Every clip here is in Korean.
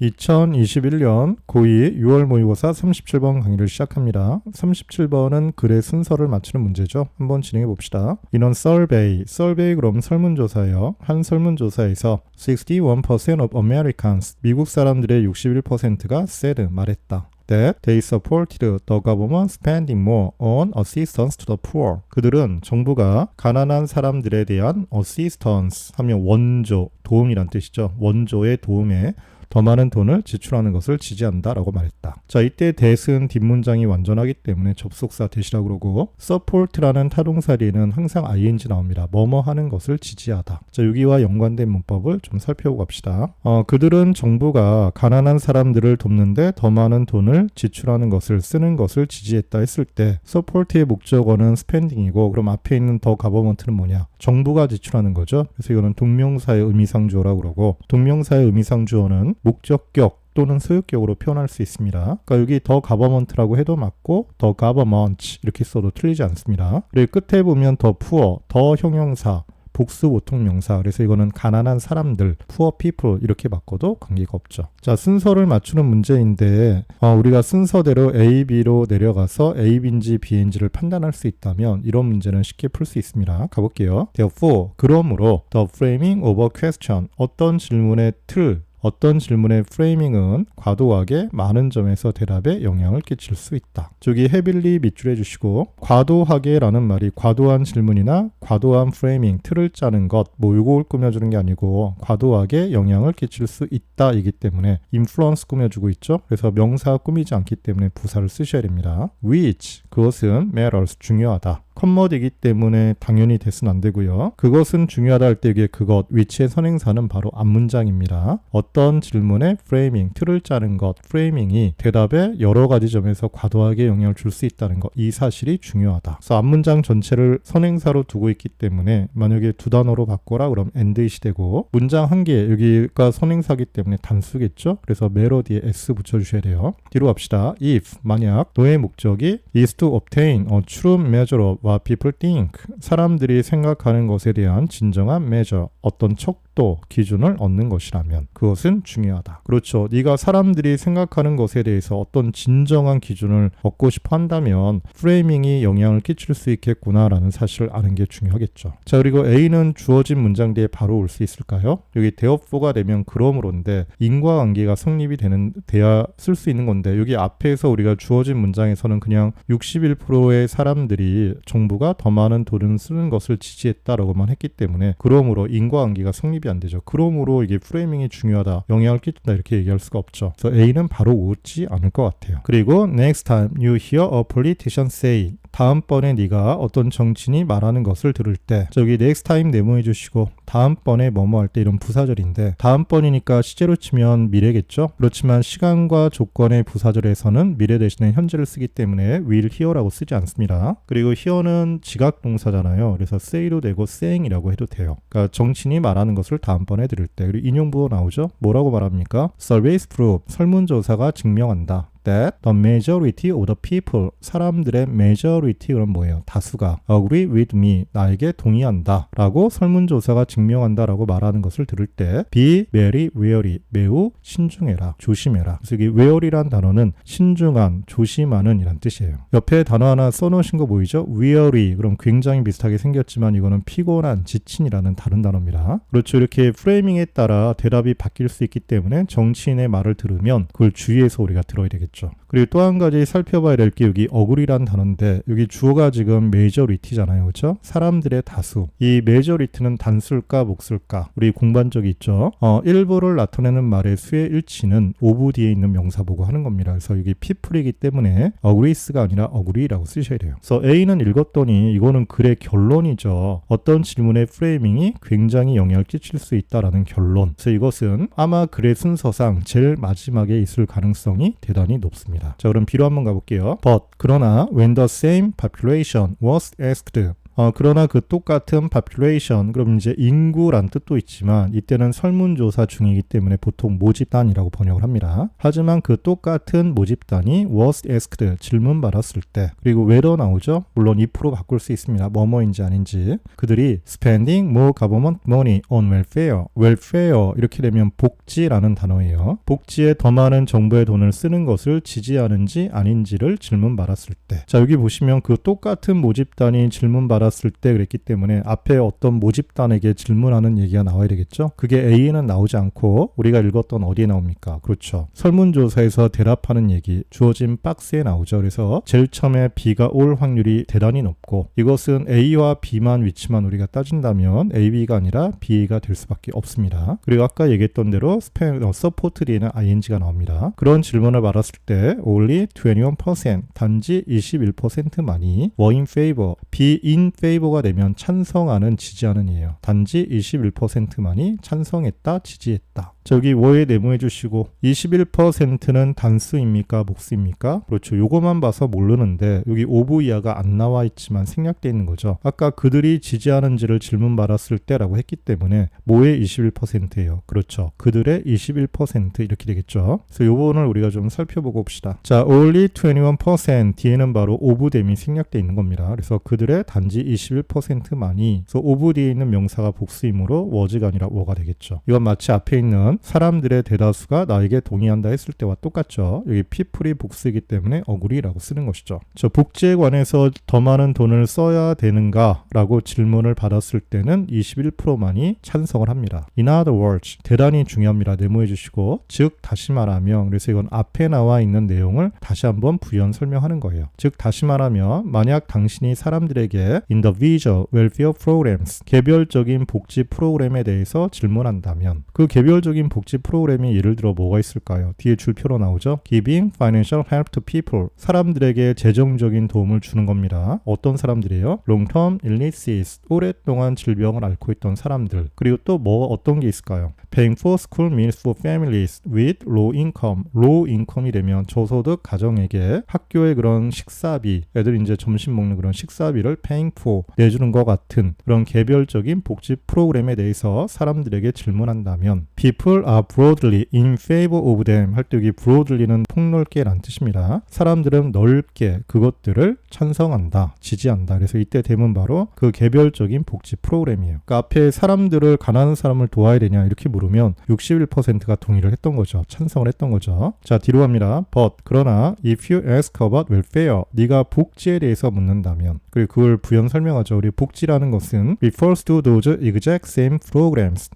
2021년 고2 6월 모의고사 37번 강의를 시작합니다. 37번은 글의 순서를 맞추는 문제죠. 한번 진행해 봅시다. 인원 survey 그럼 설문조사예요. 한 설문조사에서 61% of Americans, 미국 사람들의 61%가 said, 말했다. that they supported the government spending more on assistance to the poor. 그들은 정부가 가난한 사람들에 대한 assistance 하면 원조, 도움이란 뜻이죠. 원조의 도움에 더 많은 돈을 지출하는 것을 지지한다 라고 말했다. 자, 이때 that은 뒷문장이 완전하기 때문에 접속사 that이라고 그러고 support라는 타동사 뒤에는 항상 ing 나옵니다. 뭐뭐 하는 것을 지지하다. 자, 여기와 연관된 문법을 좀 살펴보고 갑시다. 그들은 정부가 가난한 사람들을 돕는데 더 많은 돈을 지출하는 것을 쓰는 것을 지지했다 했을 때 support의 목적어는 spending이고 그럼 앞에 있는 the government는 뭐냐? 정부가 지출하는 거죠. 그래서 이거는 동명사의 의미상주어라고 그러고 동명사의 의미상주어는 목적격 또는 소유격으로 표현할 수 있습니다. 그러니까 여기 더 가버먼트라고 해도 맞고 더 가버먼트 이렇게 써도 틀리지 않습니다. 그리고 끝에 보면 더 푸어, 더 형용사, 복수 보통 명사. 그래서 이거는 가난한 사람들, poor people 이렇게 바꿔도 관계가 없죠. 자, 순서를 맞추는 문제인데 우리가 순서대로 A, B로 내려가서 A, B인지 B인지를 판단할 수 있다면 이런 문제는 쉽게 풀 수 있습니다. 가볼게요. Therefore, 그러므로 the framing of a question, 어떤 질문의 틀, 어떤 질문의 프레이밍은 과도하게 많은 점에서 대답에 영향을 끼칠 수 있다. 저기 heavily 밑줄 해주시고 과도하게 라는 말이 과도한 질문이나 과도한 프레이밍, 틀을 짜는 것, 요걸 꾸며주는 게 아니고 과도하게 영향을 끼칠 수 있다 이기 때문에 influence 꾸며주고 있죠. 그래서 명사 꾸미지 않기 때문에 부사를 쓰셔야 됩니다. which, 그것은 matters, 중요하다. 컴머드이기 때문에 당연히 that은 안 되고요. 그것은 중요하다 할 때 이게 그것, which의 선행사는 바로 앞문장입니다. 어떤 질문의 프레이밍, 틀을 짜는 것, 프레이밍이 대답에 여러 가지 점에서 과도하게 영향을 줄 수 있다는 것, 이 사실이 중요하다. 그래서 앞문장 전체를 선행사로 두고 있기 때문에 만약에 두 단어로 바꿔라 그럼 and이 되고 문장 한 개, 여기가 선행사기 때문에 단수겠죠. 그래서 멜로디에 s 붙여주셔야 돼요. 뒤로 갑시다. if, 만약 너의 목적이 is to obtain a true measure of what people think, 사람들이 생각하는 것에 대한 진정한 measure, 어떤 척도, 기준을 얻는 것이라면 그것은 중요하다. 그렇죠. 네가 사람들이 생각하는 것에 대해서 어떤 진정한 기준을 얻고 싶어 한다면 프레이밍이 영향을 끼칠 수 있겠구나라는 사실을 아는 게 중요하겠죠. 자, 그리고 A는 주어진 문장 뒤에 바로 올 수 있을까요? 여기 therefore 되면 그러므로인데 인과관계가 성립이 돼야 쓸 수 있는 건데 여기 앞에서 우리가 주어진 문장에서는 그냥 61%의 사람들이 정부가 더 많은 돈을 쓰는 것을 지지했다라고만 했기 때문에 그러므로 인과관계가 성립이 안 되죠. 그러므로 이게 프레이밍이 중요하다, 영향을 끼친다 이렇게 얘기할 수가 없죠. 그래서 A는 바로 오지 않을 것 같아요. 그리고 next time you hear a politician say, 다음번에 네가 어떤 정치인이 말하는 것을 들을 때, 저기 next time 네모해 주시고 다음번에 뭐뭐 할 때 이런 부사절인데 다음번이니까 시제로 치면 미래겠죠. 그렇지만 시간과 조건의 부사절에서는 미래 대신에 현재를 쓰기 때문에 will hear라고 쓰지 않습니다. 그리고 hear는 지각 동사잖아요. 그래서 say도 되고 saying이라고 해도 돼요. 그러니까 정치인이 말하는 것을 다음번에 들을 때. 그리고 인용부호 나오죠. 뭐라고 말합니까? Surveys prove, 설문조사가 증명한다. that the majority of the people, 사람들의 majority 그럼 뭐예요? 다수가 agree with me, 나에게 동의한다 라고 설문조사가 증명한다 라고 말하는 것을 들을 때 be very wary, 매우 신중해라, 조심해라. 그래서 이 wary란 단어는 신중한, 조심하는 이란 뜻이에요. 옆에 단어 하나 써놓으신 거 보이죠? weary, 그럼 굉장히 비슷하게 생겼지만 이거는 피곤한, 지친이라는 다른 단어입니다. 그렇죠. 이렇게 프레이밍에 따라 대답이 바뀔 수 있기 때문에 정치인의 말을 들으면 그걸 주의해서 우리가 들어야 되겠죠. 그리고 또 한 가지 살펴봐야 될 게 여기 어그리란 단어인데 여기 주어가 지금 메이저리티잖아요. 그렇죠? 사람들의 다수. 이 메이저리티는 단수일까 목수일까? 우리 공부한 적이 있죠. 일부를 나타내는 말의 수의 일치는 오브 뒤에 있는 명사 보고 하는 겁니다. 그래서 여기 people이기 때문에 agrees가 아니라 agree라고 쓰셔야 돼요. 그래서 A는 읽었더니 이거는 글의 결론이죠. 어떤 질문의 프레이밍이 굉장히 영향을 끼칠 수 있다라는 결론. 그래서 이것은 아마 글의 순서상 제일 마지막에 있을 가능성이 대단히 높습니다. 자, 그럼 B로 한번 가볼게요. But, 그러나 when the same population was asked, 그러나 그 똑같은 population, 그럼 이제 인구란 뜻도 있지만 이때는 설문조사 중이기 때문에 보통 모집단이라고 번역을 합니다. 하지만 그 똑같은 모집단이 was asked, 질문 받았을 때, 그리고 whether 나오죠. 물론 if로 바꿀 수 있습니다. 뭐뭐인지 아닌지. 그들이 spending more government money on welfare, welfare 이렇게 되면 복지라는 단어예요. 복지에 더 많은 정부의 돈을 쓰는 것을 지지하는지 아닌지를 질문 받았을 때. 자, 여기 보시면 그 똑같은 모집단이 질문 받았을 때 그랬기 때문에 앞에 어떤 모집단에게 질문하는 얘기가 나와야 되겠죠. 그게 A에는 나오지 않고 우리가 읽었던 어디에 나옵니까? 그렇죠. 설문조사에서 대답하는 얘기 주어진 박스에 나오죠. 그래서 제일 처음에 B가 올 확률이 대단히 높고 이것은 A와 B만 위치만 우리가 따진다면 A, B가 아니라 B가 될 수밖에 없습니다. 그리고 아까 얘기했던 대로 support 뒤에는 ing가 나옵니다. 그런 질문을 받았을 때 only 21%, 단지 21%만이 were in favor, be in favor가 되면 찬성하는, 지지하는 이에요. 단지 21%만이 찬성했다, 지지했다. 저기 were에 네모해 주시고 21%는 단수입니까? 복수입니까? 그렇죠. 요거만 봐서 모르는데 여기 of 이하가 안 나와 있지만 생략되어 있는 거죠. 아까 그들이 지지하는지를 질문 받았을 때라고 했기 때문에 뭐의 21%예요. 그렇죠. 그들의 21% 이렇게 되겠죠. 그래서 요 부분을 우리가 좀 살펴보고 봅시다. 자, only 21% 뒤에는 바로 of 댐이 생략되어 있는 겁니다. 그래서 그들의 단지 21%만이, 그래서 of 뒤에 있는 명사가 복수이므로 was가 아니라 were가 되겠죠. 이건 마치 앞에 있는 사람들의 대다수가 나에게 동의한다 했을 때와 똑같죠. 여기 people이 복수이기 때문에 agree라고 쓰는 것이죠. 저 복지에 관해서 더 많은 돈을 써야 되는가 라고 질문을 받았을 때는 21%만이 찬성을 합니다. In other words, 대단히 중요합니다. 네모해 주시고, 즉 다시 말하면, 그래서 이건 앞에 나와 있는 내용을 다시 한번 부연 설명하는 거예요. 즉 다시 말하면 만약 당신이 사람들에게 individual welfare programs, 개별적인 복지 프로그램에 대해서 질문한다면 그 개별적인 복지 프로그램이 예를 들어 뭐가 있을까요? 뒤에 줄표로 나오죠. Giving financial help to people, 사람들에게 재정적인 도움을 주는 겁니다. 어떤 사람들이에요? Long-term illnesses, 오랫동안 질병을 앓고 있던 사람들. 그리고 또 뭐 어떤 게 있을까요? Paying for school meals for families with low income, low income이 되면 저소득 가정에게 학교의 그런 식사비, 애들 이제 점심 먹는 그런 식사비를 paying for 내주는 것 같은 그런 개별적인 복지 프로그램에 대해서 사람들에게 질문한다면 people are broadly in favor of them 할 때 여기 broadly는 폭넓게란 뜻입니다. 사람들은 넓게 그것들을 찬성한다, 지지한다. 그래서 이때 대문 바로 그 개별적인 복지 프로그램이에요. 그러니까 앞에 사람들을, 가난한 사람을 도와야 되냐 이렇게 물으면 61%가 동의를 했던 거죠. 찬성을 했던 거죠. 자, 뒤로 갑니다. But, 그러나 if you ask about welfare, 네가 복지에 대해서 묻는다면, 그리고 그걸 부연 설명하죠. 우리 복지라는 것은 refers to those exact same programs,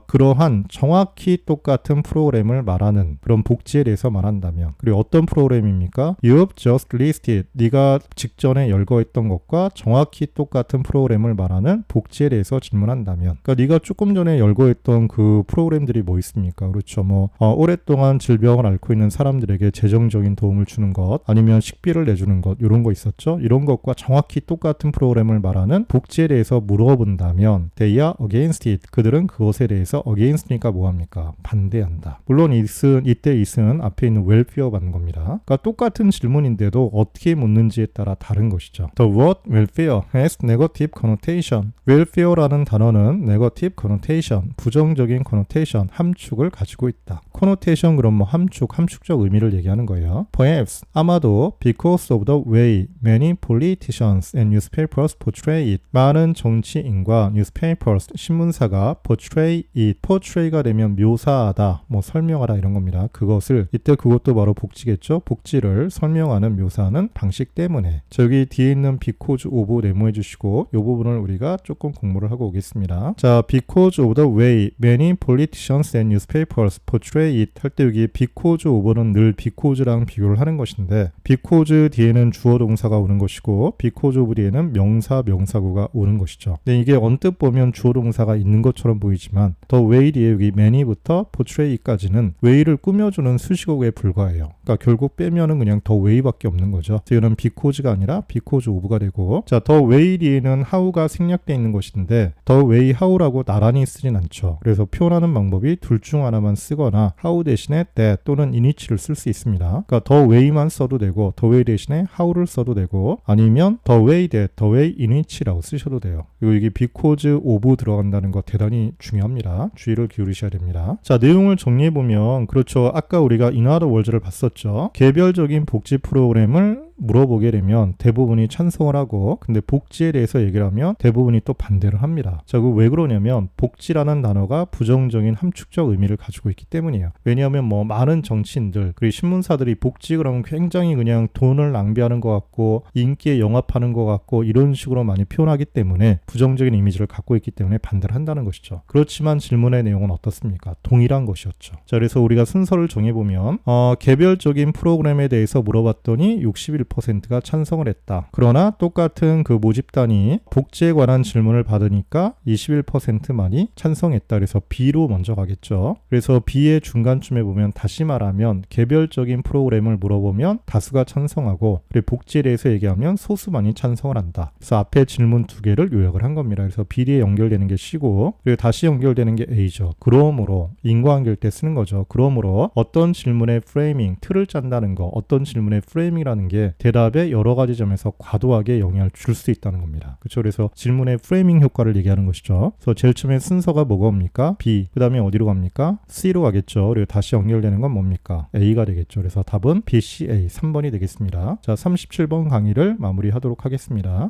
그러한 정확히 똑같은 프로그램을 말하는 그런 복지에 대해서 말한다면, 그리고 어떤 프로그램입니까? You've just listed, 네가 직전에 열거했던 것과 정확히 똑같은 프로그램을 말하는 복지에 대해서 질문한다면, 그러니까 네가 조금 전에 열거했던 그 프로그램들이 뭐 있습니까? 그렇죠. 오랫동안 질병을 앓고 있는 사람들에게 재정적인 도움을 주는 것, 아니면 식비를 내주는 것, 이런 거 있었죠. 이런 것과 정확히 똑같은 프로그램을 말하는 복지에 대해서 물어본다면 they are against it, 그들은 그것에 대해서 against니까 뭐합니까? 반대한다. 물론 이때 it은 앞에 있는 welfare 받는 겁니다. 그러니까 똑같은 질문인데도 어떻게 묻는지에 따라 다른 것이죠. The word welfare has negative connotation. welfare라는 단어는 negative connotation, 부정적인 connotation, 함축을 가지고 있다. connotation 그럼 함축적 의미를 얘기하는 거예요. Perhaps, 아마도 because of the way many politicians and newspapers portray it, 많은 정치인과 newspapers, 신문사가 portray it, portray가 되면 묘사하다, 설명하다 이런 겁니다. 그것을, 이때 그것도 바로 복지겠죠. 복지를 설명하는, 묘사하는 방식 때문에. 저기 뒤에 있는 because of 네모해 주시고 이 부분을 우리가 조금 공부를 하고 오겠습니다. 자, because of the way many politicians and newspapers portray it 할 때 여기 because of는 늘 because랑 비교를 하는 것인데, because 뒤에는 주어 동사가 오는 것이고 because of 뒤에는 명사, 명사구가 오는 것이죠. 근데 이게 언뜻 보면 주어 동사가 있는 것처럼 보이지만 the way 뒤에 여기 many portray부터 portray까지는 way를 꾸며주는 수식어에 불과해요. 그러니까 결국 빼면은 그냥 the way밖에 없는 거죠. 이거는 because가 아니라 because of가 되고, 자, the way 뒤에는 how가 생략되어 있는 것인데 the way how라고 나란히 쓰진 않죠. 그래서 표현하는 방법이 둘 중 하나만 쓰거나 how 대신에 that 또는 in which를 쓸 수 있습니다. 그러니까 the way만 써도 되고 the way 대신에 how를 써도 되고, 아니면 the way that, the way in which라고 쓰셔도 돼요. 그리고 이게 because of 들어간다는 거 대단히 중요합니다. 주의를 기울이셔야 됩니다. 자, 내용을 정리해보면, 그렇죠, 아까 우리가 in other words를 봤었죠. 개별적인 복지 프로그램을 물어보게 되면 대부분이 찬성을 하고, 근데 복지에 대해서 얘기를 하면 대부분이 또 반대를 합니다. 자, 그 왜 그러냐면 복지라는 단어가 부정적인 함축적 의미를 가지고 있기 때문이에요. 왜냐하면 뭐 많은 정치인들 그리고 신문사들이 복지 그러면 굉장히 그냥 돈을 낭비하는 것 같고 인기에 영합하는 것 같고 이런 식으로 많이 표현하기 때문에 부정적인 이미지를 갖고 있기 때문에 반대를 한다는 것이죠. 그렇지만 질문의 내용은 어떻습니까? 동일한 것이었죠. 자, 그래서 우리가 순서를 정해보면 개별적인 프로그램에 대해서 물어봤더니 61%가 찬성을 했다. 그러나 똑같은 그 모집단이 복지에 관한 질문을 받으니까 21%만이 찬성했다. 그래서 B로 먼저 가겠죠. 그래서 B의 중간쯤에 보면 다시 말하면 개별적인 프로그램을 물어보면 다수가 찬성하고, 그리고 복지에 대해서 얘기하면 소수만이 찬성을 한다. 그래서 앞에 질문 두 개를 요약을 한 겁니다. 그래서 B에 연결되는 게 C고, 그리고 다시 연결되는 게 A죠. 그러므로 인과관계일 때 쓰는 거죠. 그러므로 어떤 질문의 프레이밍, 틀을 짠다는 거, 어떤 질문의 프레이밍이라는 게 대답에 여러 가지 점에서 과도하게 영향을 줄 수 있다는 겁니다. 그렇죠? 그래서 질문의 프레이밍 효과를 얘기하는 것이죠. 그래서 제일 처음에 순서가 뭐가 옵니까? B. 그 다음에 어디로 갑니까? C로 가겠죠. 그리고 다시 연결되는 건 뭡니까? A가 되겠죠. 그래서 답은 B, C, A 3번이 되겠습니다. 자, 37번 강의를 마무리하도록 하겠습니다.